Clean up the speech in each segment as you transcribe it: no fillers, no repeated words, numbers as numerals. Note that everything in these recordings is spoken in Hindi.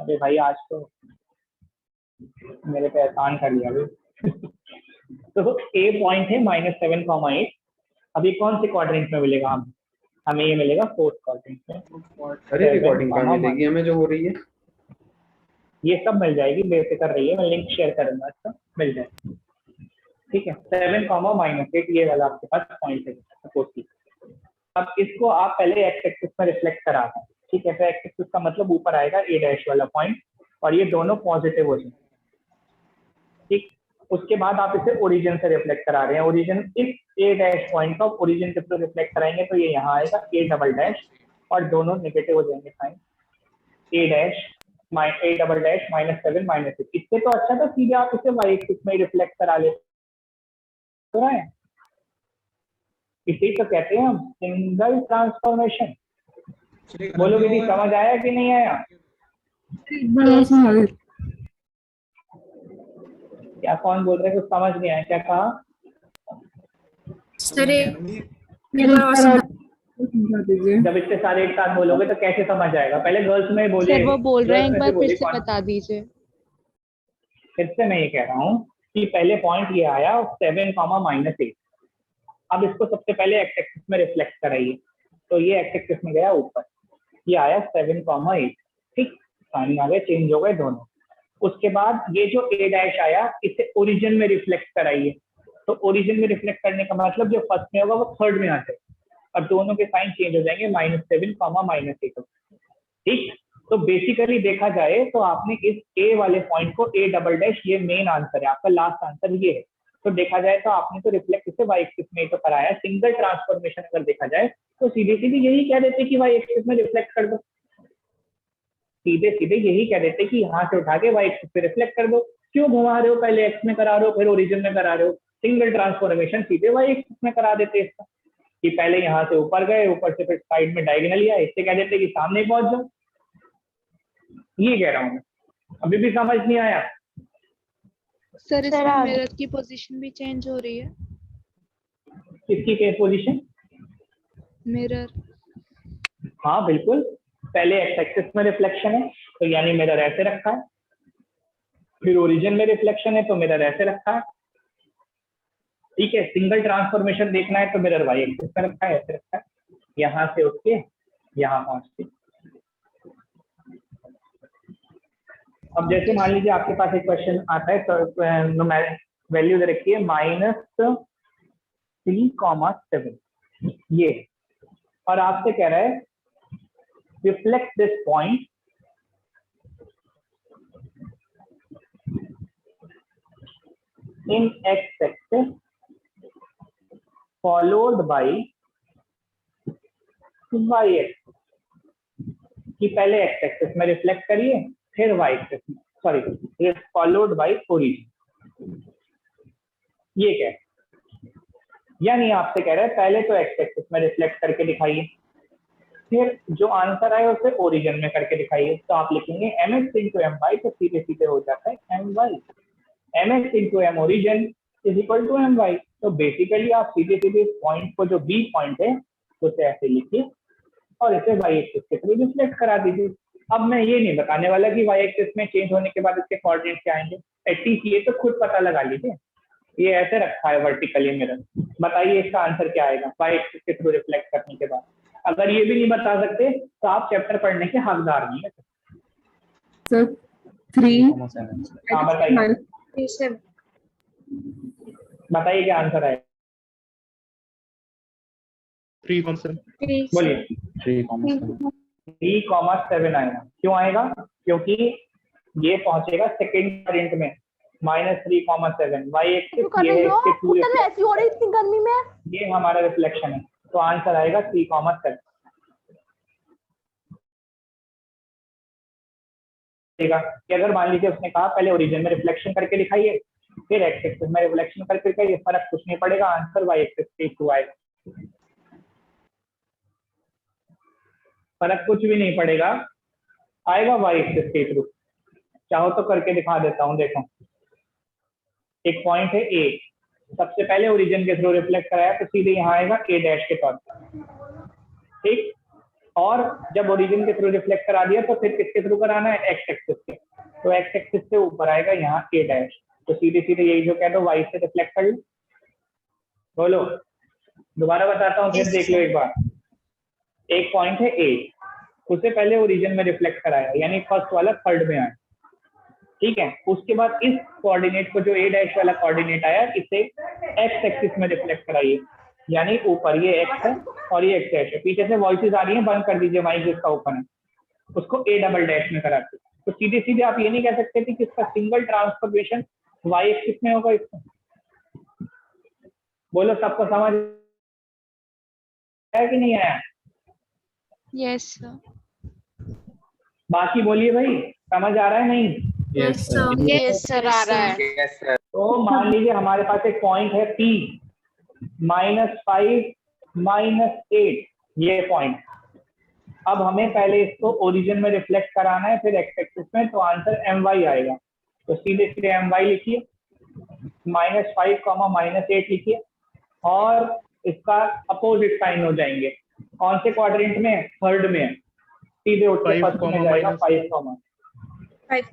अरे भाई आज तो मेरे पे एहसान कर लिया भाई। तो ए पॉइंट है -7,8। अभी कौन से क्वाड्रेंट में मिलेगा हमें ये मिलेगा फोर्थ क्वाड्रेंट में। अरे 7, रिकॉर्डिंग कहाँ मिलेगी हमें जो हो रही है? ये सब मिल जाएगी, बेफिक्र रहिए, मैं लिंक शेयर करूंगा, इसका मिल जाएगा। ठीक है, 7, -8 ये वाला आपके पास पॉइंट है सपोज की। अब इसको आप पहले एक्स एक्सिस में रिफ्लेक्ट करा दें। ठीक है, तो एक्स एक्सिस का मतलब ऊपर आएगा ए डैश वाला पॉइंट और ये दोनों पॉजिटिव हो जाए। ठीक, उसके बाद आप इसे ओरिजिन से रिफ्लेक्ट करा रहे हैं। ओरिजिन इस ए डैश पॉइंट का ओरिजिन के थ्रू रिफ्लेक्ट कराएंगे तो ये यहाँ आएगा ए डबल डैश और दोनों नेगेटिव हो जाएंगे sign. A dash A double dash -7 -6। इससे तो अच्छा था सीधे आप इसे वाई एक्सिस में रिफ्लेक्ट करा ले तो रहे हैं। इसी तो कहते हैं हम सिंगल ट्रांसफॉर्मेशन। बोलो दीदी, समझ आया कि नहीं आया? क्या कौन बोल रहे हैं कुछ समझ नहीं आया? क्या कहा? सर जब इतने सारे एक साथ बोलोगे तो कैसे समझ आएगा? पहले गर्ल्स में बोलिए। सर वो बोल रहे हैं, एक गर्ल्स में बार से फिर बोलिए से कौन? बता दीजिए। फिर से मैं ये कह रहा हूँ कि पहले पॉइंट ये आया 7, -8। अब इसको सबसे पहले एक्स एक्सिस में रिफ्लेक्ट कराइए, तो ये एक्स एक्सिस में गया ऊपर, ये आया 7, 8। ठीक, साइन आ गए, चेंज हो गए दोनों। उसके बाद ये जो ए डैश आया इसे ओरिजिन में रिफ्लेक्ट कराइए, तो ओरिजिन में रिफ्लेक्ट करने का मतलब जो फर्स्ट में होगा वो थर्ड में आ जाए और दोनों के साइन चेंज हो जाएंगे -7, -8। ठीक, तो बेसिकली देखा जाए तो आपने इस ए वाले पॉइंट को ए डबल डैश, ये मेन आंसर है आपका, लास्ट आंसर ये है। तो देखा जाए तो आपने तो रिफ्लेक्ट इसे वाई एक्सिस में तो कराया। सिंगल ट्रांसफॉर्मेशन अगर देखा जाए तो सीधे सीधे यही कह देते कि वाई एक्सिस में रिफ्लेक्ट कर दो, सीधे सीधे यही कह देते कि यहाँ से उठा के वाई एक्सिस पे रिफ्लेक्ट कर दो। क्यों घुमा रहे हो? पहले एक्स में करा रहे हो फिर ओरिजिन में करा रहे हो। सिंगल ट्रांसफॉर्मेशन सीधे वाई एक्सिस में करा देते इसका, कि पहले यहाँ से ऊपर गए, ऊपर से फिर साइड में डायगोनली आए, इससे कह देते कि सामने पहुंच जाओ। ये कह रहा हूँ मैं। अभी भी समझ नहीं आया? सर इसमें मिरर की पोजीशन भी चेंज हो रही है। किसकी पोजीशन? मिरर। हाँ बिल्कुल, पहले एक्स एक्सिस में रिफ्लेक्शन है तो यानी मिरर ऐसे रखा है, फिर ओरिजिन में रिफ्लेक्शन है तो मिरर ऐसे रखा है। ठीक है, सिंगल ट्रांसफॉर्मेशन देखना है तो मिरर वाई एक्सिस में रखा है, ऐसे रखा है, यहाँ से उठ के यहाँ पहुंचते। अब जैसे मान लीजिए आपके पास एक क्वेश्चन आता है तो वैल्यू दे रखी है -3,7 ये, और आपसे कह रहा है reflect this point in X axis followed by Y axis, कि पहले एक्स एक्सिस में रिफ्लेक्ट करिए फिर वाई एक्सिस में, सॉरी फॉलोड बाई ओरिजिन। ये क्या है? यानी आपसे कह रहा है पहले तो एक्स एक्सिस में रिफ्लेक्ट करके दिखाइए, फिर जो आंसर आए उसे ओरिजिन में करके दिखाइए। तो आप लिखेंगे mx इंटू एम वाई, तो सीधे सीधे हो जाता है M Y, mx into M origin is equal to M Y. तो बेसिकली आप सीधे सीधे इस पॉइंट को, जो बी पॉइंट है, उसे ऐसे लिखिए और इसे वाई एक्सिस के थ्रू रिफ्लेक्ट करा दीजिए। अब मैं ये नहीं बताने वाला कि वाई एक्सिस में चेंज होने के बाद इसके कोऑर्डिनेट क्या आएंगे, एटलीस्ट ये तो खुद पता लगा लीजिए। ये ऐसे रखा है वर्टिकली मिरर, बताइए इसका आंसर क्या आएगा वाई एक्सिस के थ्रू रिफ्लेक्ट करने के बाद। अगर ये भी नहीं बता सकते तो आप चैप्टर पढ़ने के हकदार नहीं है। सर 3 हाँ बताइए, बताइए क्या आंसर आएगा? 3,7 बोलिए। 3,7 आएगा। क्यों आएगा? क्योंकि ये पहुंचेगा सेकेंड क्वाड्रेंट में, -3,7 वाई एक्सिस, ये हमारा रिफ्लेक्शन है, तो आंसर आएगा 3,7। कि अगर मान लीजिए उसने कहा पहले ओरिजिन में रिफ्लेक्शन करके दिखाइए फिर एक्स एक्सिस में रिफ्लेक्शन करके दिखाइए, फर्क कुछ नहीं पड़ेगा, आंसर वाई एक्सिस के थ्रू आएगा। फर्क कुछ भी नहीं पड़ेगा, आएगा वाई एक्सिस के थ्रू। चाहो तो करके दिखा देता हूँ, देखो एक पॉइंट है ए, सबसे पहले ओरिजिन के थ्रू रिफ्लेक्ट कराया तो सीधे यहाँ आएगा ए डैश के तौर पर। ठीक, और जब ओरिजिन के थ्रू रिफ्लेक्ट करा दिया तो फिर किसके थ्रू कराना है, एक्स एक्सिस के। तो एक्स एक्सिस से ऊपर आएगा यहाँ ए डैश, तो सीधे सीधे यही जो कह दो वाई से रिफ्लेक्ट कर लो। बोलो, दोबारा बताता हूँ फिर देख लो एक बार। एक पॉइंट है ए, उससे पहले ओरिजिन में रिफ्लेक्ट कराया, यानी फर्स्ट वाला थर्ड में आया, ठीक है। उसके बाद इस कोऑर्डिनेट को, जो ए डैश वाला कोऑर्डिनेट आया, इसे एक्स एक्सिस में रिफ्लेक्ट कराइए, यानी ऊपर ये एक्स है और ये एक्स डैश है। पीछे से वॉइसेस आ रही हैं, बंद कर दीजिए माइक जिसका ओपन है, उसको ए डबल डैश में कराते। तो सीधे सीधे आप ये नहीं कह सकते कि इसका सिंगल ट्रांसफॉर्मेशन वाई एक्सिस में होगा इसका। बोलो, सबको समझ आया कि नहीं आया? Yes sir. बाकी बोलिए भाई, समझ आ रहा है नहीं? Yes sir. यस सर आ रहा है। Yes sir. तो मान लीजिए हमारे पास एक पॉइंट है P -5 -8, ये पॉइंट। अब हमें पहले इसको ओरिजिन में रिफ्लेक्ट कराना है, फिर एक्स एक्सिस में, तो आंसर my आएगा। तो सीधे सीधे my लिखिए, -5 -8 लिखिए, और इसका अपोजिट साइन हो जाएंगे। कौन से क्वाड्रेंट में? थर्ड में। सीधे उठ के फर्स्ट में जाएगा 5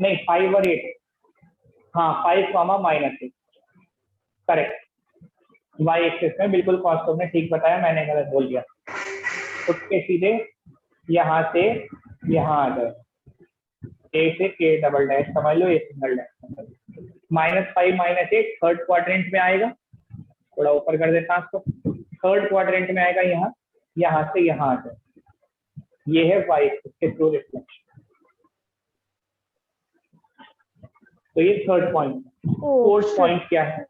नहीं 5 और 8, हाँ 5 -8, करेक्ट। वाई एक्सिस में, बिल्कुल कॉस्टो ने ठीक बताया, मैंने गलत बोल दिया। उठ के सीधे यहाँ से यहाँ आ जाए, ए से ए डबल डैश समझ लो, ए सिंगल डैश समझ लो। -5 -8 थर्ड क्वाड्रेंट में आएगा, थोड़ा ऊपर कर देता हूँ इसको, थर्ड क्वाड्रेंट में आएगा, यहाँ यहाँ से यहाँ आ जाए, ये है वाई एक्सिस के थ्रू रिफ्लेक्शन। तो ये थर्ड पॉइंट। फोर्थ पॉइंट क्या है?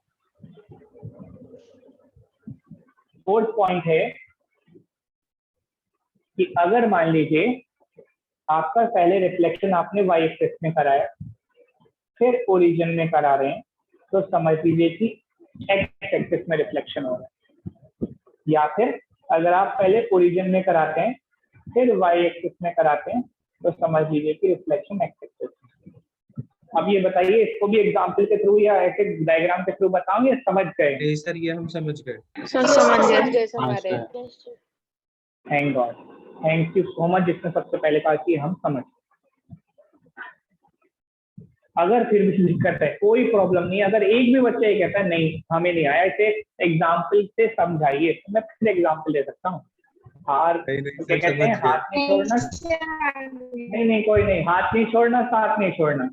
फोर्थ पॉइंट है कि अगर मान लीजिए आपका पहले रिफ्लेक्शन आपने वाई एक्सिस में कराया, फिर ओरिजिन में करा रहे हैं, तो समझ लीजिए कि एक्स एक्सिस में रिफ्लेक्शन हो रहा है। या फिर अगर आप पहले ओरिजिन में कराते हैं, फिर वाई एक्सिस में कराते हैं, तो समझ लीजिए कि रिफ्लेक्शन एक्स एक्सिस। अब ये बताइए, इसको भी एग्जाम्पल के थ्रू या ऐसे डायग्राम के थ्रू बताऊं या समझ गए? नहीं सर, ये हम समझ गए। सर समझ गए। Thank God, thank you so much जिसने सबसे पहले कहा कि हम समझ। अगर फिर भी दिक्कत है, कोई प्रॉब्लम नहीं। अगर एक भी बच्चा ये कहता है नहीं हमें नहीं आया, इसे एग्जाम्पल से समझाइए, तो मैं फिर एग्जाम्पल दे सकता हूँ। हार क्या कहते हैं, हाथ नहीं छोड़ना, नहीं कोई नहीं, हाथ नहीं छोड़ना, साथ नहीं छोड़ना,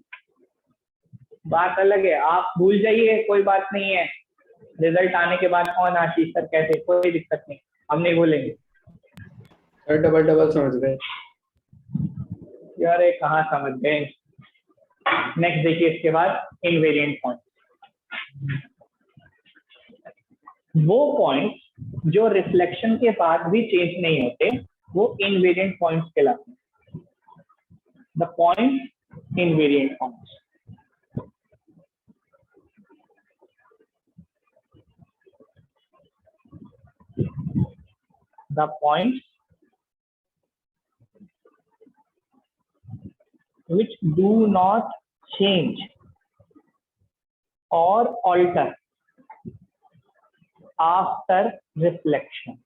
बात अलग है। आप भूल जाइए, कोई बात नहीं है। रिजल्ट आने के बाद कौन आशीष सर कैसे, कोई दिक्कत नहीं, हम नहीं भूलेंगे। सर डबल समझ गए यार कहाँ समझ गए। नेक्स्ट देखिए, इसके बाद इनवेरिएंट पॉइंट। वो पॉइंट जो रिफ्लेक्शन के बाद भी चेंज नहीं होते, वो इनवेरिएंट पॉइंट्स कहलाते हैं। The point invariant points. The points which do not change or alter after reflection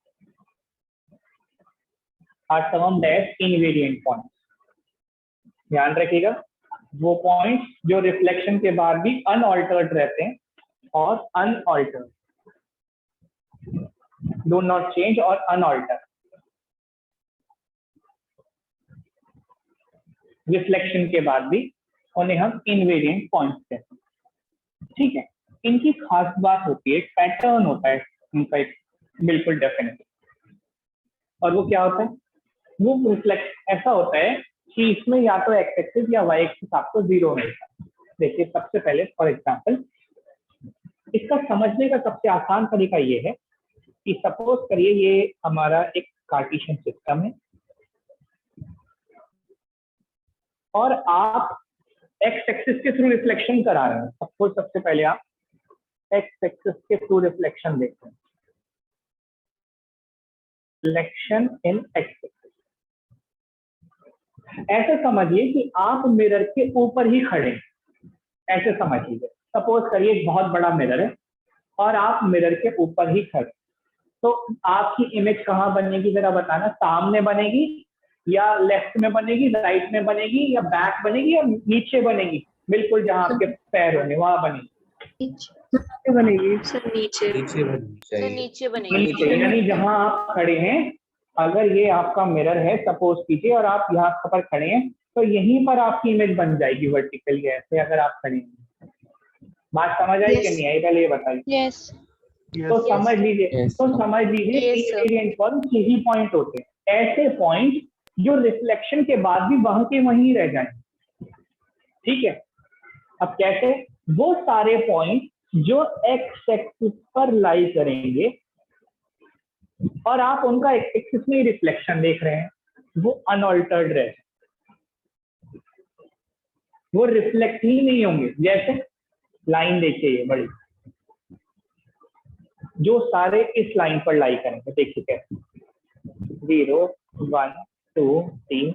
are termed as invariant points. ध्यान रखिएगा, वो पॉइंट्स जो रिफ्लेक्शन के बाद भी अनऑल्टर्ड रहते हैं और अनऑल्टर्ड, do not change और unalter, रिफ्लेक्शन के बाद भी, उन्हें हम इनवेरिएंट पॉइंट्स कहते हैं। ठीक है, इनकी खास बात होती है, पैटर्न होता है इनका एक बिल्कुल डेफिनेट। और वो क्या होता है? वो रिफ्लेक्ट ऐसा होता है कि इसमें या तो एक्स एक्सिस या वाई एक्सिस आपको जीरो मिलता है। देखिए, सबसे पहले फॉर एग्जांपल, इसका समझने का सबसे आसान तरीका ये है कि सपोज करिए ये हमारा एक कार्टेशियन सिस्टम है और आप एक्स एक्सिस के थ्रू रिफ्लेक्शन करा रहे हैं। सपोज सबसे पहले आप एक्स एक्सिस के थ्रू रिफ्लेक्शन देखते हैं, रिफ्लेक्शन इन एक्स एक्सिस। ऐसे समझिए कि आप मिरर के ऊपर ही खड़े हैं, ऐसे समझ लीजिए। सपोज करिए एक बहुत बड़ा मिरर है और आप मिरर के ऊपर ही खड़े, तो आपकी इमेज कहाँ बनेगी जरा बताना? सामने बनेगी या लेफ्ट में बनेगी, राइट में बनेगी, या बैक बनेगी, या नीचे बनेगी, बिल्कुल जहां आपके पैर होंगे वहां बनेगी। बनेगी सर नीचे नीचे बननी सर चाहिए। नीचे बनेगी। नीचे, यानी जहां आप खड़े हैं, अगर ये आपका मिरर है सपोज कीजिए और आप यहाँ पर खड़े हैं, तो यहीं पर आपकी इमेज बन जाएगी वर्टिकली ऐसे, अगर आप खड़े हैं। बात समझ आई कि नहीं आई, पहले ये बताइए। यस तो समझ लीजिए, Yes. तो समझ लीजिए Yes, sir. इनवेरिएंट पॉइंट यही पॉइंट होते हैं, ऐसे पॉइंट जो रिफ्लेक्शन के बाद भी वहां के वहीं रह जाए। ठीक है, अब कैसे? वो सारे पॉइंट जो एक्स एक्सिस पर लाई करेंगे और आप उनका एक्सिस में रिफ्लेक्शन देख रहे हैं, वो अनऑल्टर्ड रहे, वो रिफ्लेक्ट ही नहीं होंगे। जैसे लाइन देखिए, ये बड़ी, जो सारे इस लाइन पर लाई करेंगे, देखिए कैसे, 0 1 2 3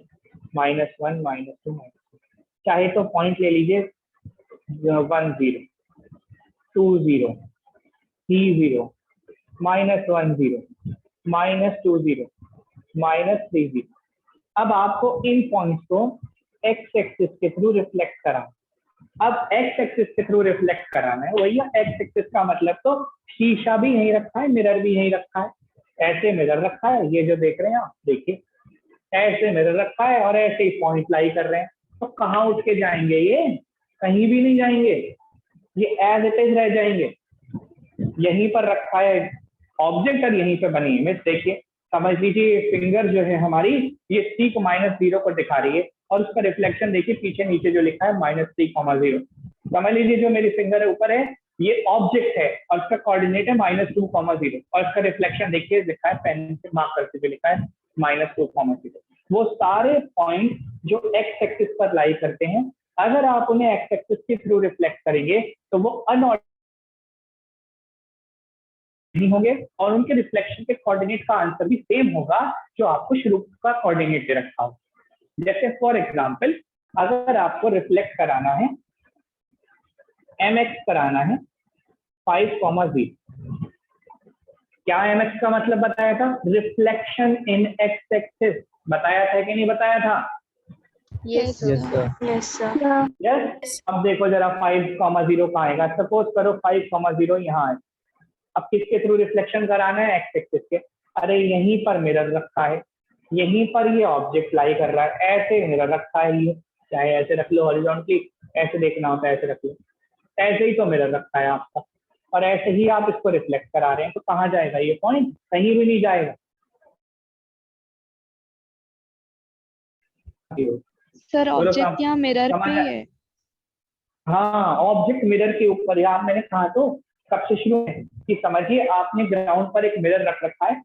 -1 -2 -2, चाहे तो पॉइंट ले लीजिए 1 0 2 0 3 0 -1 0 -2 0 -3 0। अब आपको इन पॉइंट्स को एक्स एक्सिस के थ्रू रिफ्लेक्ट कराना। अब एक्स एक्सिस के थ्रू रिफ्लेक्ट कराना है, वही एक्स एक्सिस का मतलब तो शीशा भी यहीं रखा है, मिरर भी यहीं रखा है, ऐसे मिरर रखा है, ये जो देख रहे हैं आप, देखिए ऐसे मिरर रखा है और ऐसे ही पॉइंट लाई कर रहे हैं। तो कहाँ उठ के जाएंगे? ये कहीं भी नहीं जाएंगे, ये एज इट इज रह जाएंगे। यहीं पर रखा है ऑब्जेक्ट और यहीं पे बनी इमेज। देखिए, समझ लीजिए फिंगर जो है हमारी, ये C को -0 पर दिखा रही है और उसका रिफ्लेक्शन देखिए पीछे नीचे जो लिखा है -3, 0। समझ लीजिए जो मेरी फिंगर है ऊपर है, ये ऑब्जेक्ट है और उसका कोऑर्डिनेट है -2, 0 और इसका रिफ्लेक्शन देखिए लिखा है, पेन से मार्क करके जो लिखा है -2, 0। वो सारे पॉइंट जो एक्स एक्सिस पर लाई करते हैं, अगर आप उन्हें एक्स एक्सिस के थ्रू रिफ्लेक्ट करेंगे तो वो अनऑर्डिनरी नहीं होंगे और उनके रिफ्लेक्शन के कोऑर्डिनेट का आंसर भी सेम होगा जो आपको शुरू का कोऑर्डिनेट दे रखा हो। जैसे फॉर एग्जांपल, अगर आपको रिफ्लेक्ट कराना है, mx कराना है 5, 0, क्या mx का मतलब बताया था? रिफ्लेक्शन इन एक्स एक्सिस, बताया था कि नहीं बताया था? Yes Yes, sir. Yes sir yes. अब देखो जरा 5, 0 कहाँ आएगा? सपोज करो 5, 0 यहाँ है। अब किसके थ्रू रिफ्लेक्शन कराना है? एक्स एक्सिस के। अरे यहीं पर मिरर रखा है, यहीं पर ये ऑब्जेक्ट लाई कर रहा है, ऐसे मिरर रखा है, ये चाहे ऐसे रख लो हॉरिजॉन्टली, ऐसे देखना होता है ऐसे रख लो, ऐसे ही तो मिरर रखा है आपका और ऐसे ही आप इसको रिफ्लेक्ट करा रहे हैं। तो कहाँ जाएगा ये पॉइंट? कहीं भी नहीं जाएगा। सर बोलो ऑब्जेक्ट यहाँ मिरर समझ पे ही आया? है। हाँ, ऑब्जेक्ट मिरर के ऊपर। यार मैंने कहा तो सबसे शुरू में कि समझिए आपने ग्राउंड पर एक मिरर रख रखा है,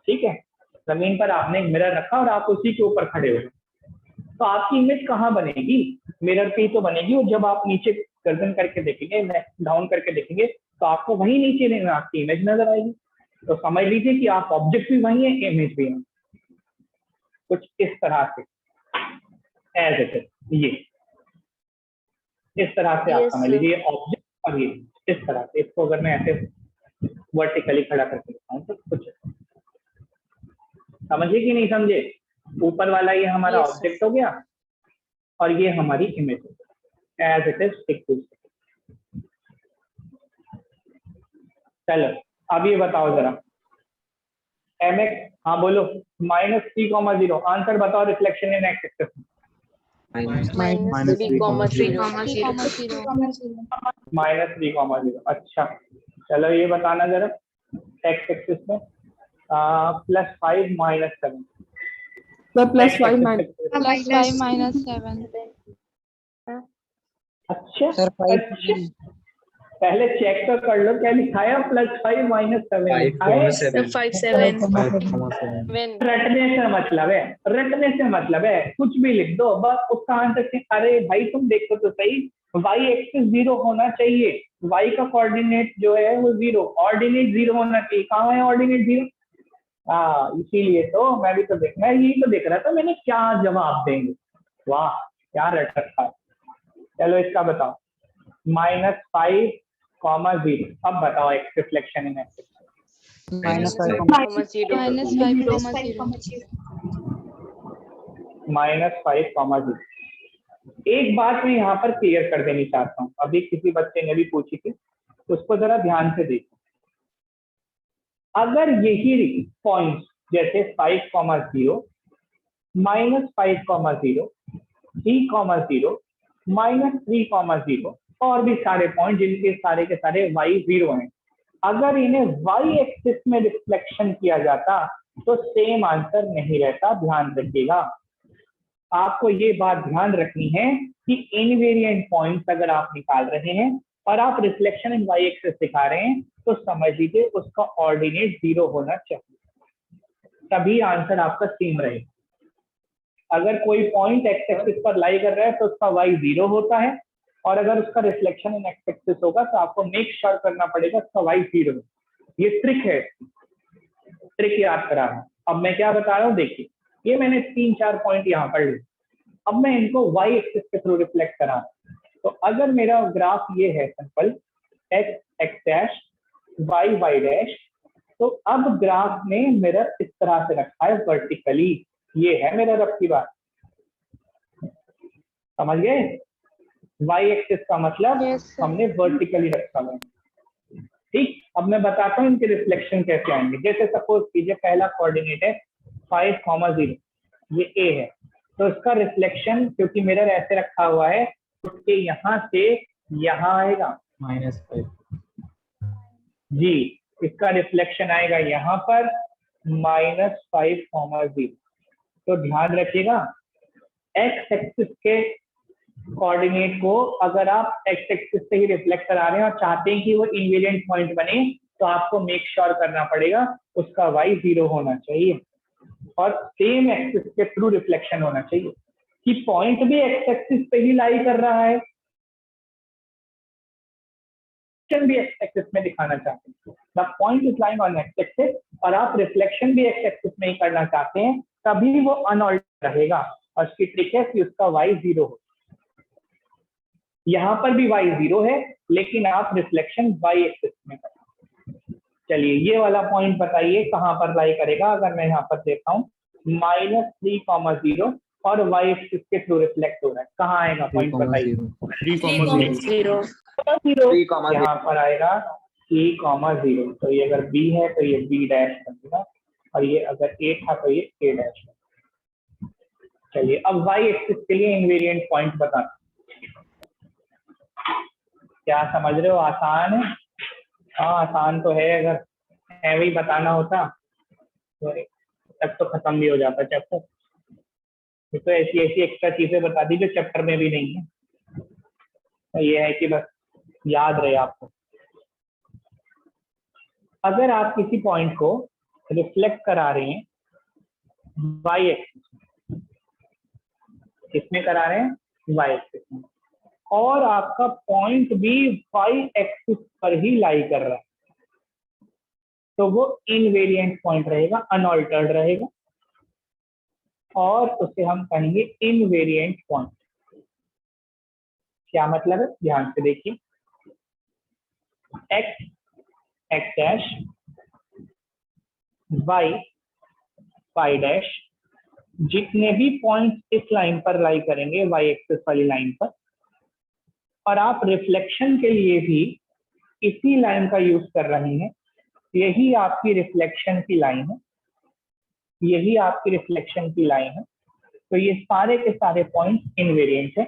ठीक है, जमीन पर आपने एक मिरर रखा और आप उसी के ऊपर खड़े हो, तो आपकी इमेज कहाँ बनेगी? मिरर पे ही तो बनेगी। और जब आप नीचे गर्दन करके देखेंगे, डाउन करके देखेंगे, तो आपको वहीं नीचे आपकी इमेज नजर आएगी। तो समझ लीजिए कि आप ऑब्जेक्ट भी वही है, इमेज भी है, कुछ इस तरह से एज इट इज। ये इस तरह से आप Yes, समझ sir. लीजिए ऑब्जेक्ट और ये इस तरह से। इसको अगर मैं ऐसे वर्टिकली खड़ा करके दिखाऊं तो कुछ समझिए कि नहीं समझे? ऊपर वाला ये हमारा Yes, sir. ऑब्जेक्ट हो गया और ये हमारी इमेज हो गया, as it is stick to. चलो अब ये बताओ जरा, mx, हाँ बोलो, -3, 0, आंसर बताओ रिफ्लेक्शन इन एक्स एक्सिस। -3, -3, -3, 0। अच्छा, चलो ये बताना जरा एक्स एक्सिस में +5 -7। +5 +5 -7 अच्छा अच्छा, पहले चेक तो कर लो क्या लिखा है। +5 -7 लिखा है। 5, 7 रटने से मतलब है, रटने से मतलब है, कुछ भी लिख दो बस उसका आंसर। अरे भाई तुम देखो तो सही, y एक्सिस 0 होना चाहिए, y का कोऑर्डिनेट जो है वो 0, ऑर्डिनेट 0 होना चाहिए। कहाँ है ऑर्डिनेट 0? हाँ, इसीलिए तो मैं भी तो मैं यही तो देख रहा था, मैंने क्या जवाब देंगे। वाह क्या रट रखा है। चलो इसका बताओ, -5, 0। अब बताओ एक्स रिफ्लेक्शन इन एक्स। -5, 0 -5,0। एक बात मैं यहाँ पर क्लियर कर देनी चाहता हूँ, अभी किसी बच्चे ने भी पूछी थी, उसको जरा ध्यान से देखो। अगर यही पॉइंट जैसे 5,0, -5,0, 3,0, -3,0 और भी सारे पॉइंट जिनके सारे के सारे y 0 हैं, अगर इन्हें y एक्सिस में रिफ्लेक्शन किया जाता तो सेम आंसर नहीं रहता। ध्यान रखिएगा, आपको ये बात ध्यान रखनी है कि इनवेरिएंट पॉइंट्स अगर आप निकाल रहे हैं और आप रिफ्लेक्शन इन y एक्सिस दिखा रहे हैं तो समझ लीजिए उसका ऑर्डिनेट 0 होना चाहिए, तभी आंसर आपका सेम रहेगा। अगर कोई पॉइंट एक्स एक्सिस पर लाई कर रहा है तो उसका y 0 होता है, और अगर उसका रिफ्लेक्शन इन एक्स एक्सिस होगा तो आपको मेक श्योर करना पड़ेगा उसका y 0 हो। ये ट्रिक है, ट्रिक याद करा रहा हूं। अब मैं क्या बता रहा हूँ देखिए, ये मैंने 3-4 पॉइंट यहाँ पर लिए, अब मैं इनको y एक्सिस के थ्रू रिफ्लेक्ट करा रहा हूं। तो अगर मेरा ग्राफ ये है simple x x dash y y dash, तो अब ग्राफ में मिरर इस तरह से रखा है वर्टिकली, ये है मेरा रफ की बात, समझ गए? y एक्सिस का मतलब Yes, sir. हमने वर्टिकली रखा है। ठीक, अब मैं बताता हूँ इनके रिफ्लेक्शन कैसे आएंगे। जैसे सपोज कीजिए पहला कोऑर्डिनेट है 5,0, ये a है, तो इसका रिफ्लेक्शन क्योंकि मिरर ऐसे रखा हुआ है उसके यहाँ से यहाँ आएगा -5। जी, इसका रिफ्लेक्शन आएगा यहाँ पर -5,0। तो ध्यान रखिएगा x एक्सिस के कोऑर्डिनेट को अगर आप x एक्सिस से ही रिफ्लेक्ट करा रहे हैं और चाहते हैं कि वो इनवेरिएंट पॉइंट बने तो आपको मेक श्योर करना पड़ेगा उसका y 0 होना चाहिए और सेम एक्सिस के थ्रू रिफ्लेक्शन होना चाहिए कि पॉइंट भी x एक्सिस पे ही लाई कर रहा है, भी x एक्सिस में दिखाना चाहते हैं, the point is lying on x axis, और आप रिफ्लेक्शन भी x एक्सिस में ही करना चाहते हैं, तभी वो अनऑल्टर्ड रहेगा। और इसकी ट्रिक है कि उसका y 0 हो। यहाँ पर भी y 0 है लेकिन आप रिफ्लेक्शन y एक्सिस में करें। चलिए ये वाला पॉइंट बताइए कहाँ पर लाई करेगा। अगर मैं यहाँ पर देखता हूँ -3,0 और y एक्सिस के थ्रू रिफ्लेक्ट हो रहा है, कहाँ आएगा पॉइंट बताइए? 3,0। 0 यहाँ पर आएगा 3,0। तो ये अगर b है तो ये b डैश बनेगा, और ये अगर a था तो ये a डैश। चलिए अब y एक्सिस के लिए इनवेरिएंट पॉइंट बताना, क्या समझ रहे हो? आसान है? हाँ आसान तो है, अगर है वही बताना होता तो तब तो खत्म भी हो जाता चैप्टर। तो ऐसी ऐसी एक्स्ट्रा चीजें बता दी जो चैप्टर में भी नहीं है, तो ये है कि बस याद रहे आपको। अगर आप किसी पॉइंट को रिफ्लेक्ट करा रहे हैं y एक्सिस, किसमें करा रहे हैं? y एक्सिस में, और आपका पॉइंट भी y एक्सिस पर ही लाई कर रहा है, तो वो इनवेरिएंट पॉइंट रहेगा, अनऑल्टर्ड रहेगा, और उसे हम कहेंगे इनवेरिएंट पॉइंट। क्या मतलब है? ध्यान से देखिए, x x dash y y dash, जितने भी पॉइंट्स इस लाइन पर लाई करेंगे y एक्सिस वाली लाइन पर, और आप रिफ्लेक्शन के लिए भी इसी लाइन का यूज कर रहे हैं, यही आपकी रिफ्लेक्शन की लाइन है, यही आपकी रिफ्लेक्शन की लाइन है, तो ये सारे के सारे पॉइंट्स इनवेरिएंट है।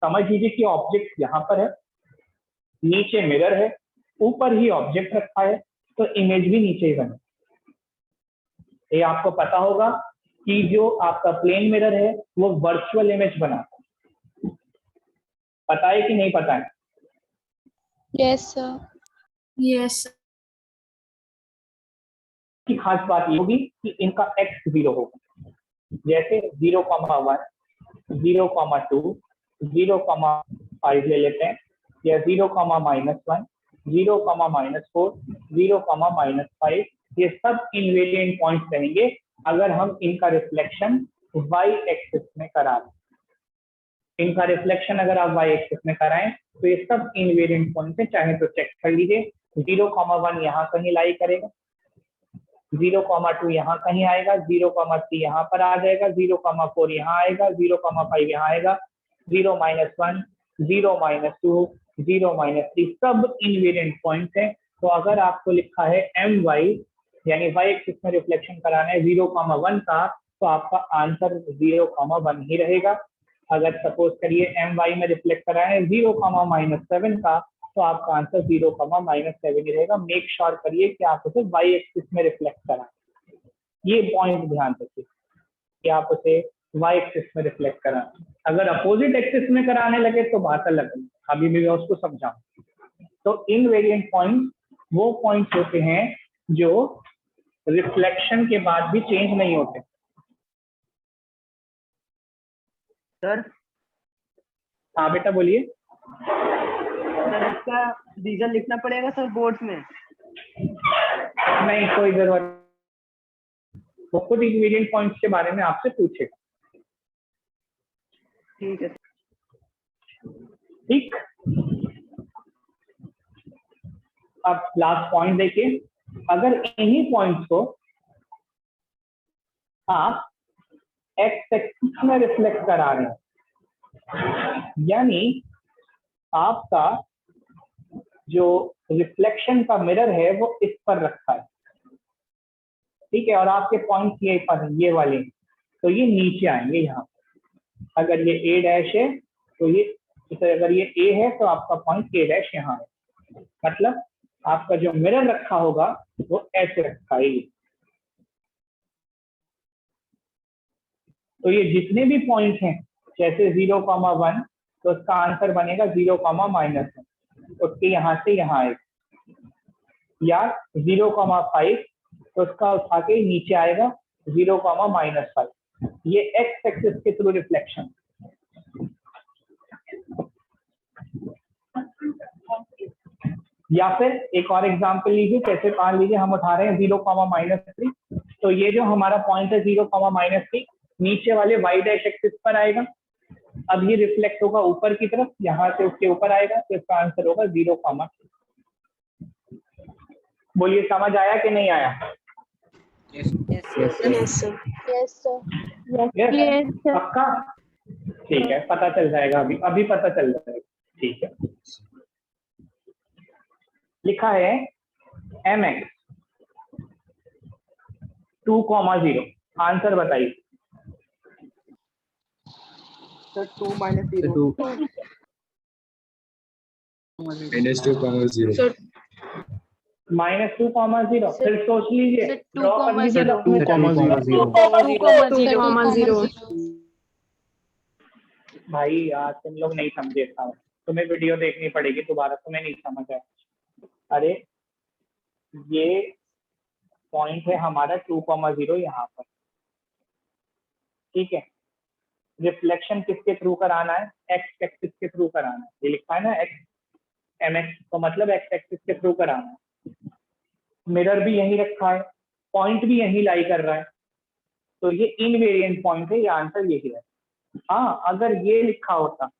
समझ लीजिए कि ऑब्जेक्ट यहाँ पर है, नीचे मिरर है, ऊपर ही ऑब्जेक्ट रखा है, तो इमेज भी नीचे ही बने। ये आपको पता होगा कि जो आपका प्लेन मिरर है वो वर्चुअल इमेज बनाता है, पता है कि नहीं पता है? Yes, sir. Yes. की खास बात ये होगी कि इनका x 0 होगा, जैसे 0,1, 0,2, 0,5 ले लेते हैं, या 0,-1, 0,-4, 0,-5, ये सब इनवेरिएंट पॉइंट्स रहेंगे अगर हम इनका रिफ्लेक्शन y एक्सिस में करा दें। इनका रिफ्लेक्शन अगर आप y एक्सिस में कराएं तो ये सब इनवेरिएंट पॉइंट है, चाहे तो चेक कर लीजिए। 0,1 यहाँ कहीं लाई करेगा, 0,2 यहाँ कहीं आएगा, 0,3 यहाँ पर आ जाएगा, 0,4 यहाँ आएगा, 0,5 यहाँ आएगा, 0 -1, 0 -2, 0 -3 सब इनवेरिएंट पॉइंट्स हैं। तो अगर आपको लिखा है my यानी y एक्सिस में रिफ्लेक्शन कराना है 0,1 का, तो आपका आंसर 0,1 ही रहेगा। अगर सपोज करिए my में रिफ्लेक्ट कराना है 0,-7 का, तो आपका आंसर 0,-7 ही रहेगा। मेक श्योर करिए कि आप उसे y एक्सिस में रिफ्लेक्ट कराएं। ये पॉइंट ध्यान रखिए कि आप उसे y एक्सिस में रिफ्लेक्ट कराएं। अगर अपोजिट एक्सिस में कराने लगे तो बात अलग है, अभी भी मैं उसको समझाऊं। तो इनवेरिएंट पॉइंट वो पॉइंट्स होते हैं जो रिफ्लेक्शन के बाद भी चेंज नहीं होते। सर हाँ बेटा बोलिए। सर इसका रीजन लिखना पड़ेगा सर बोर्ड्स में? नहीं, कोई जरूरत, वो खुद इनवेरिएंट पॉइंट्स के बारे में आपसे पूछेगा। ठीक है। ठीक, अब लास्ट पॉइंट देखिए। अगर इन्हीं पॉइंट्स को आप एक्स एक्सिस में रिफ्लेक्ट करा रहे हैं, यानी आपका जो रिफ्लेक्शन का मिरर है वो इस पर रखा है, ठीक है, और आपके पॉइंट्स ये पर ये वाले, तो ये नीचे आएंगे यहाँ। अगर ये ए डैश है तो ये, अगर ये ए है तो आपका पॉइंट ए डैश यहाँ है, मतलब आपका जो मिरर रखा होगा वो ऐसे रखा है। तो ये जितने भी पॉइंट हैं, जैसे 0,1, तो उसका आंसर बनेगा 0,-1, उसके यहाँ से यहाँ आएगा, या 0,5, तो उसका उठा के नीचे आएगा 0,-5। ये एक्स एक्सिस के थ्रू रिफ्लेक्शन। या फिर एक और एग्जांपल लीजिए, कैसे मान लीजिए हम उठा रहे हैं 0,-3, तो ये जो हमारा पॉइंट है 0,-3 नीचे वाले y डैश एक्सिस पर आएगा। अब ये रिफ्लेक्ट होगा ऊपर की तरफ, यहाँ से उसके ऊपर आएगा, तो इसका आंसर होगा 0,2। बोलिए समझ आया कि नहीं आया? Yes, sir. Yes, पक्का? ठीक है, पता चल जाएगा, अभी पता चल जाएगा। ठीक है, लिखा है mx 2,0, आंसर बताइए। सर 2 -0 2 -2,0 Sir, -2,0, फिर सोच लीजिए, Sir, ड्रॉ कर लीजिए 2,0. document में। 2,0. भाई यार तुम लोग नहीं समझे था, तुम्हें वीडियो देखनी पड़ेगी दोबारा, तुम्हें नहीं समझ आया। अरे ये पॉइंट है हमारा 2,0 यहाँ पर, ठीक है। रिफ्लेक्शन किसके थ्रू कराना है? एक्स एक्सिस के थ्रू कराना है। ये लिखा है ना एक्स mx, तो मतलब एक्स एक्सिस के थ्रू कराना है। मिरर भी यही रखा है, पॉइंट भी यही लाई कर रहा है, तो ये इनवेरिएंट पॉइंट है, ये आंसर यही है। हाँ, अगर ये लिखा होता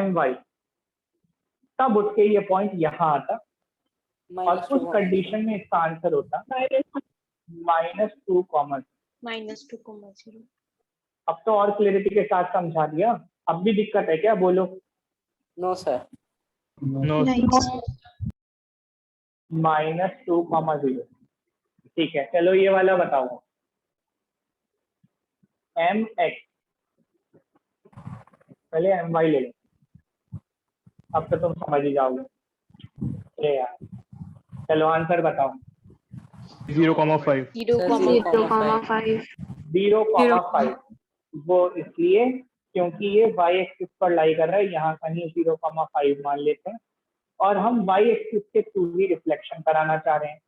my, तब उसके ये पॉइंट यहाँ आता, और उस कंडीशन में इसका आंसर होता -2, -2,0. अब तो और क्लैरिटी के साथ समझा दिया। अब भी दिक्कत है क्या? बोलो। No sir. -2,0, ठीक है। चलो ये वाला बताओ, mx, पहले my ले लो, अब तो तुम समझ ही जाओगे। अरे यार, चलो आंसर बताओ। 0,5 0,5, वो इसलिए क्योंकि ये y एक्सिस पर लाई कर रहा है, यहाँ कहीं 0,5 मान लेते हैं, और हम y एक्सिस के थ्रू ही रिफ्लेक्शन कराना चाह रहे हैं,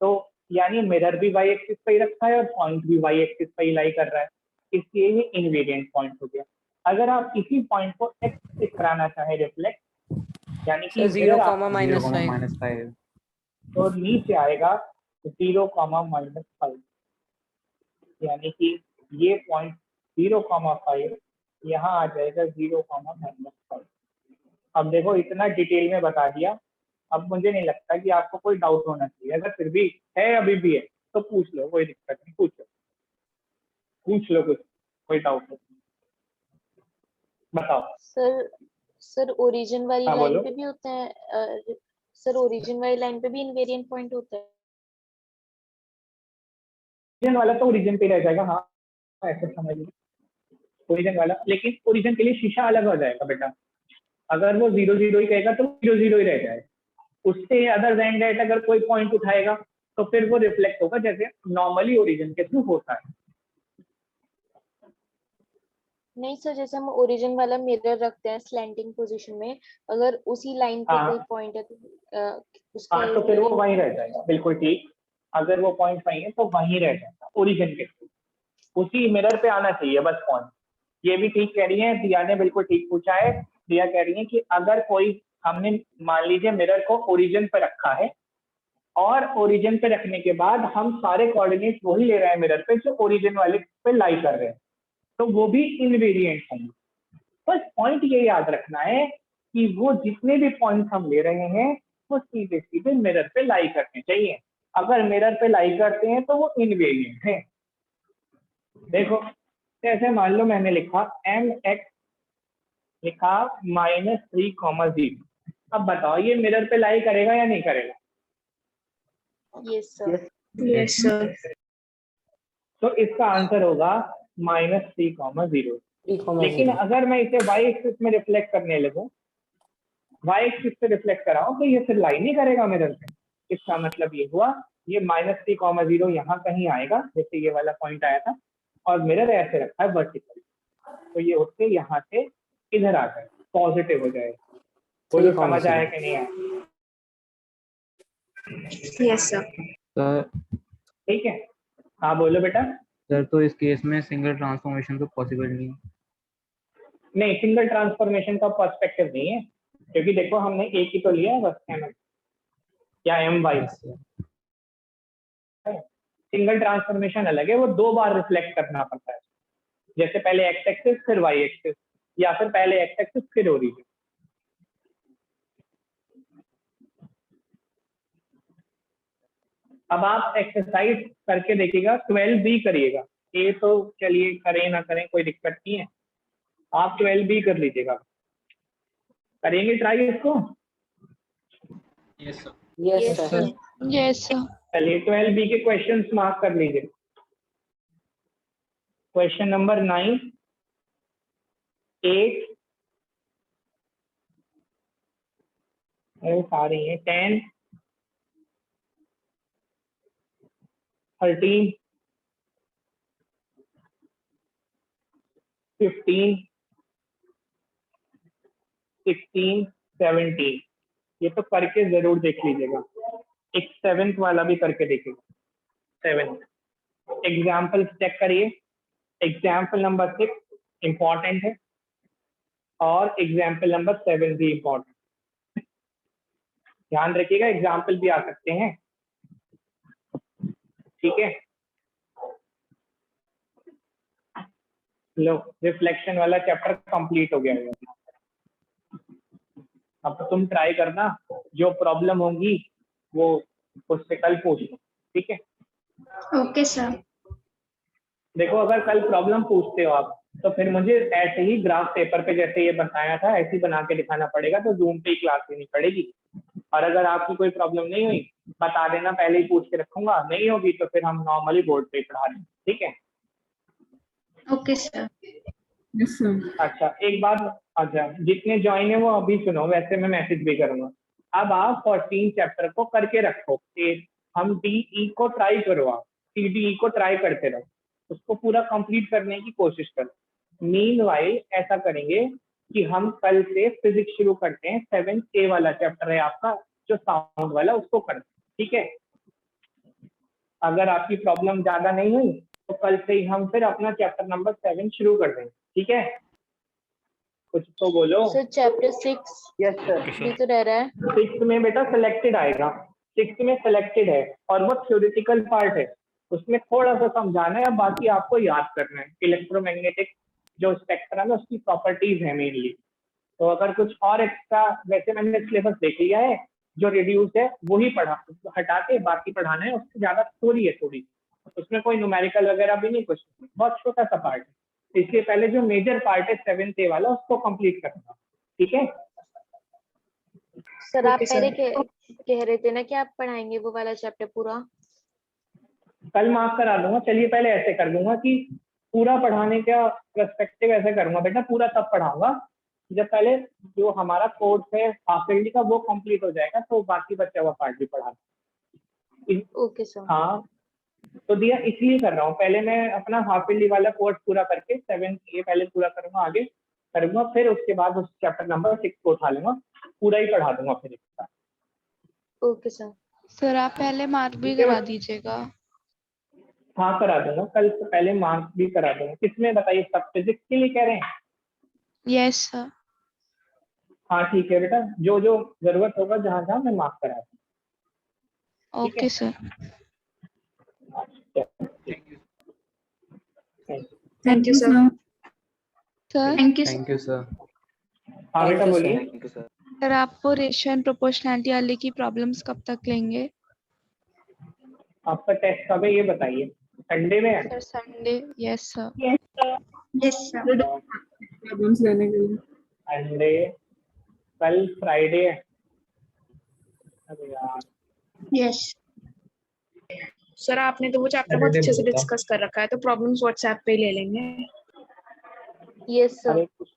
तो यानी मिरर भी y एक्सिस पर ही रखा है और पॉइंट भी y एक्सिस पर ही लाई कर रहा है, इसलिए ये इनवेरिएंट पॉइंट हो गया। अगर आप इसी पॉइंट को x से कराना चाहे रिफ्लेक्ट, यानी कि 0,-5. तो नीचे आएगा 0,-5, यानी कि ये पॉइंट 0,5 यहाँ आ जाएगा 0,-5। अब देखो इतना डिटेल में बता दिया, अब मुझे नहीं लगता कि आपको कोई डाउट होना चाहिए। अगर फिर भी है, अभी भी है, तो पूछ लो, कोई दिक्कत नहीं, पूछ लो कुछ, कोई डाउट हो बताओ। सर सर ओरिजिन वाली हाँ लाइन बोलो। पे भी होता है सर ओरिजिन वाली लाइन पे भी इनवेरिएंट पॉइंट होता है? ओरिजिन वाला तो ओरिजिन पे रह जाएगा, हाँ ऐसे समझ लो, ओरिजिन वाला, लेकिन ओरिजिन के लिए शीशा अलग हो जाएगा बेटा। अगर वो 0 0 ही कहेगा तो 0 0 ही रह जाएगा, उससे अदर देन दैट अगर कोई पॉइंट उठाएगा तो फिर वो रिफ्लेक्ट होगा जैसे नॉर्मली ओरिजिन के थ्रू होता है। नहीं सर, जैसे हम ओरिजिन वाला मिरर रखते हैं स्लैंटिंग पोजीशन में, अगर उसी लाइन पे हाँ। कोई पॉइंट है तो उसका हाँ तो फिर वो invariant- वहीं रह जाएगा, बिल्कुल ठीक। अगर वो पॉइंट वहीं है तो वहीं रह जाएगा ओरिजिन के थ्रू, उसी मिरर पे आना चाहिए बस पॉइंट। ये भी ठीक कह रही है दिया ने, बिल्कुल ठीक पूछा है। दिया कह रही है कि अगर कोई, हमने मान लीजिए मिरर को ओरिजिन पे रखा है और ओरिजिन पे रखने के बाद हम सारे कोऑर्डिनेट्स वही ले रहे हैं मिरर पे जो ओरिजिन वाले पे लाई कर रहे हैं, तो वो भी इनवेरिएंट होंगे। बस पॉइंट ये याद रखना है कि वो जितने भी पॉइंट्स हम ले रहे हैं वो सीधे सीधे मिरर पे लाई करने चाहिए। अगर मिरर पे लाई करते हैं तो वो इनवेरिएंट है। देखो जैसे मान लो मैंने लिखा mx लिखा -3,0। अब बताओ ये मिरर पे लाई करेगा या नहीं करेगा? Yes sir. Yes, sir. तो इसका आंसर होगा -3,0। 3, लेकिन 0. अगर मैं इसे y एक्सिस में रिफ्लेक्ट करने लगूं, y एक्सिस पे रिफ्लेक्ट कराऊं तो ये फिर लाई नहीं करेगा मिरर पे। इसका मतलब ये हुआ ये -3,0 यहाँ कहीं आएगा, जैसे ये वाला पॉइंट आया था, और मिरर ऐसे रखा है वर्टिकल, तो ये उठ के यहाँ से इधर आ जाए, पॉजिटिव हो जाए। बोलो 3, समझ आया 0. कि नहीं आया? Yes, sir. सर ठीक है, हाँ बोलो बेटा। सर तो इस केस में सिंगल ट्रांसफॉर्मेशन तो पॉसिबल नहीं है। नहीं, सिंगल ट्रांसफॉर्मेशन का पर्सपेक्टिव नहीं है, क्योंकि देखो हमने एक ही तो लिया है बस mx या my। सिंगल ट्रांसफॉर्मेशन अलग है, वो 2 बार रिफ्लेक्ट करना पड़ता है, जैसे पहले एक्स एक्सिस फिर वाई एक्सिस, या फिर पहले एक्स एक्सिस फिर ओरिजिन। अब आप एक्सरसाइज करके देखिएगा, 12B करिएगा। ए तो चलिए करें ना करें कोई दिक्कत नहीं है, आप 12B कर लीजिएगा। करेंगे ट्राई इसको? Yes yes sir. Sir. Yes sir. चलिए 12B के क्वेश्चंस मार्क कर लीजिए। क्वेश्चन नंबर 9, 8 सारे हैं, 10, 13, 15, 16, 17। ये तो करके जरूर देख लीजिएगा। एक 7th वाला भी करके देखिएगा। 7th एग्जाम्पल चेक करिए। एग्जाम्पल नंबर 6 इंपॉर्टेंट है और एग्जाम्पल नंबर 7 भी इंपॉर्टेंट। ध्यान रखिएगा, एग्जाम्पल भी आ सकते हैं, ठीक है। लो, रिफ्लेक्शन वाला चैप्टर कंप्लीट हो गया है। अब तो तुम ट्राई करना, जो प्रॉब्लम होगी वो उससे कल पूछ लो, ठीक है। Okay, sir. देखो अगर कल प्रॉब्लम पूछते हो आप तो फिर मुझे ऐसे ही ग्राफ पेपर पे जैसे ये बताया था ऐसे ही बना के दिखाना पड़ेगा, तो जूम पे ही क्लास लेनी पड़ेगी। और अगर आपकी कोई प्रॉब्लम नहीं हुई बता देना, पहले ही पूछ के रखूंगा, नहीं होगी तो फिर हम नॉर्मली बोर्ड पे पढ़ा देंगे, ठीक है। Okay, sir. Yes, sir. अच्छा एक बात, अच्छा जितने ज्वाइन है वो अभी सुनो, वैसे मैं मैसेज भी करूंगा। अब आप 14 चैप्टर को करके रखो, हम DE को ट्राई करो, आप CDE को ट्राई करते रहो, उसको पूरा कंप्लीट करने की कोशिश करो। मीनवाइल ऐसा करेंगे कि हम कल से फिजिक्स शुरू करते हैं, 7A वाला चैप्टर है आपका जो साउंड वाला, उसको करते हैं, ठीक है। अगर आपकी प्रॉब्लम ज्यादा नहीं हुई तो कल से ही हम फिर अपना चैप्टर नंबर 7 शुरू कर देंगे, ठीक है। कुछ तो बोलो। Sir chapter 6 yes sir. भी तो रह रहा है। 6 में बेटा सिलेक्टेड आएगा, 6 में सिलेक्टेड है और वो थ्योरेटिकल पार्ट है, उसमें थोड़ा सा समझाना है, बाकी आपको याद करना है। इलेक्ट्रोमैग्नेटिक जो स्पेक्ट्रम है उसकी प्रॉपर्टीज है मेनली। तो अगर कुछ और एक्स्ट्रा, वैसे मैंने सिलेबस देख लिया है, जो रिड्यूस्ड है वही पढ़ा, हटा के बाकी पढ़ाना है। उससे ज्यादा थोड़ी है, थोड़ी उसमें कोई न्यूमेरिकल वगैरह भी नहीं, कुछ बहुत छोटा सा पार्ट है। इसलिए पहले जो मेजर पार्ट है 7th A वाला उसको कंप्लीट करना, ठीक है। सर आप Okay, sir. पहले कह रहे थे ना कि आप पढ़ाएंगे वो वाला चैप्टर पूरा। कल मार्क करा दूंगा। चलिए पहले ऐसे कर दूंगा कि पूरा पढ़ाने का पर्सपेक्टिव ऐसे करूंगा बेटा, पूरा तब पढ़ाऊंगा जब पहले जो हमारा कोर्स है हाफ ईयरली का वो कंप्लीट हो जाएगा, तो बाकी बच्चा हुआ पार्ट भी पढ़ा। Okay sir. हाँ तो दिया इसलिए कर रहा हूँ, पहले मैं अपना हाफ ईयरली वाला कोर्स पूरा करके 7th A पहले पूरा करूंगा, आगे करूंगा, फिर उसके बाद उस चैप्टर नंबर 6 को उठा लूंगा, पूरा ही पढ़ा दूंगा फिर एक साथ। Okay sir. सर आप पहले मार्क भी करा दीजिएगा। हाँ करा दूंगा, कल से पहले मार्क्स भी करा दूंगा। किसमें बताइए, सब फिजिक्स के लिए कह रहे हैं? Yes sir. हाँ ठीक है बेटा, जो जो जरूरत होगा जहाँ जहाँ मैं मार्क करा दूंगा। Okay sir. Thank you, sir. Sir Thank you, sir. Thank you sir. हाँ बेटा बोलिए। Thank you sir. सर आपको रेशियो एंड प्रोपोर्शनैलिटी वाले की प्रॉब्लम्स कब तक लेंगे? आपका टेस्ट कब है ये बताइए, संडे में है? Sir Sunday. Yes sir. Yes, sir. Problems लेने के लिए संडे, कल फ्राइडे है। अरे यार Yes. सर आपने तो वो चैप्टर बहुत अच्छे से डिस्कस कर रखा है, तो प्रॉब्लम्स व्हाट्सएप पे ही ले लेंगे। Yes sir. अरे कुछ